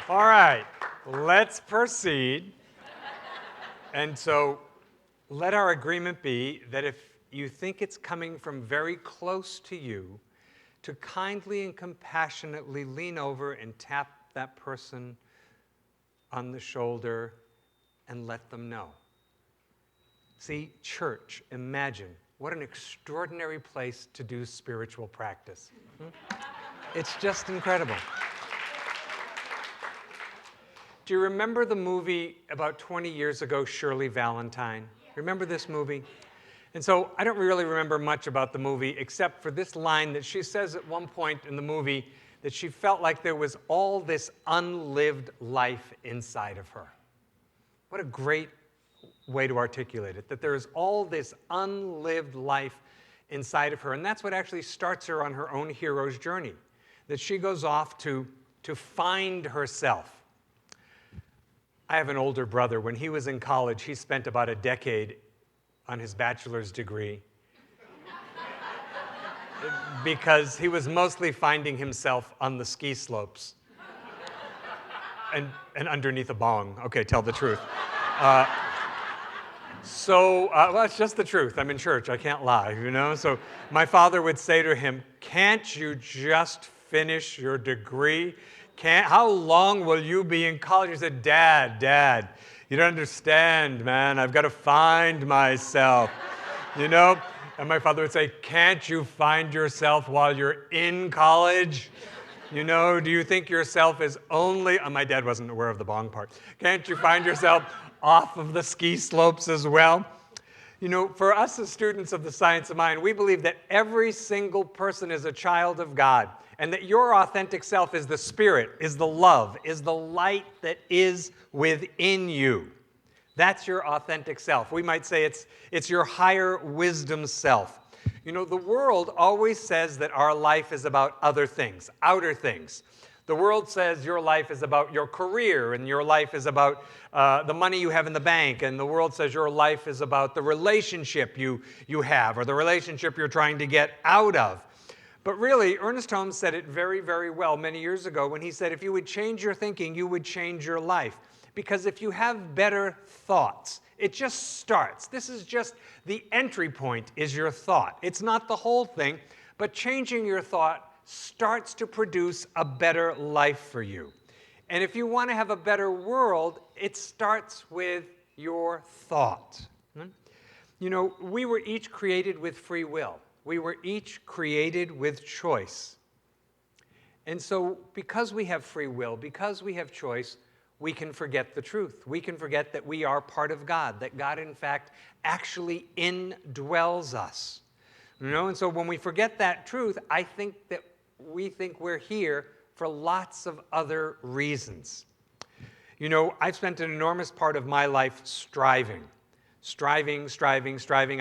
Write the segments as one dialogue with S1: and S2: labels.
S1: All right, let's proceed. And so let our agreement be that if you think it's coming from very close to you, to kindly and compassionately lean over and tap that person on the shoulder and let them know. See, church, imagine what an extraordinary place to do spiritual practice. It's just incredible. Do you remember the movie about 20 years ago, Shirley Valentine? Remember this movie? And so I don't really remember much about the movie except for this line that she says at one point in the movie that she felt like there was all this unlived life inside of her. What a great way to articulate it, that there is all this unlived life inside of her. And that's what actually starts her on her own hero's journey, that she goes off to find herself. I have an older brother. When he was in college, he spent about a decade on his bachelor's degree because he was mostly finding himself on the ski slopes and underneath a bong. Okay, tell the truth. Well, it's just the truth. I'm in church. I can't lie, you know? So my father would say to him, "Can't you just finish your degree? How long will you be in college?" He said, Dad, you don't understand, man. I've got to find myself, you know? And my father would say, "Can't you find yourself while you're in college? You know, do you think yourself is only..." My dad wasn't aware of the bong part. "Can't you find yourself off of the ski slopes as well?" You know, for us as students of the science of mind, we believe that every single person is a child of God, and that your authentic self is the spirit, is the love, is the light that is within you. That's your authentic self. We might say it's your higher wisdom self. You know, the world always says that our life is about other things, outer things. The world says your life is about your career, and your life is about the money you have in the bank, and the world says your life is about the relationship you have, or the relationship you're trying to get out of. But really, Ernest Holmes said it very, very well many years ago when he said, if you would change your thinking, you would change your life. Because if you have better thoughts, it just starts. This is just the entry point is your thought. It's not the whole thing, but changing your thought starts to produce a better life for you. And if you want to have a better world, it starts with your thought. You know, we were each created with free will. We were each created with choice. And so because we have free will, because we have choice, we can forget the truth. We can forget that we are part of God, that God, in fact, actually indwells us. You know, and so when we forget that truth, I think that we think we're here for lots of other reasons. You know, I've spent an enormous part of my life striving. Striving.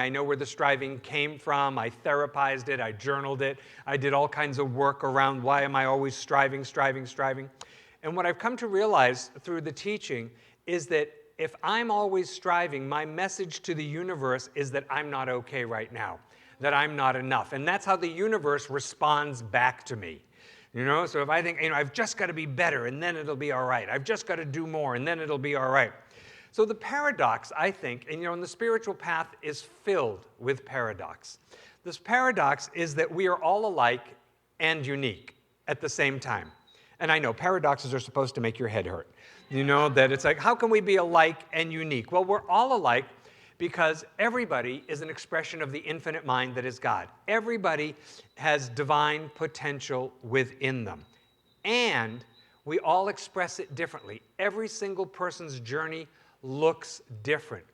S1: I know where the striving came from. I therapized it. I journaled it. I did all kinds of work around why am I always striving. And what I've come to realize through the teaching is that if I'm always striving, my message to the universe is that I'm not okay right now, that I'm not enough. And that's how the universe responds back to me. You know, so if I think, I've just got to be better and then it'll be all right. I've just got to do more and then it'll be all right. So the paradox, I think, and the spiritual path is filled with paradox. This paradox is that we are all alike and unique at the same time. And I know paradoxes are supposed to make your head hurt. You know, that it's like, how can we be alike and unique? Well, we're all alike because everybody is an expression of the infinite mind that is God. Everybody has divine potential within them. And we all express it differently. Every single person's journey looks different.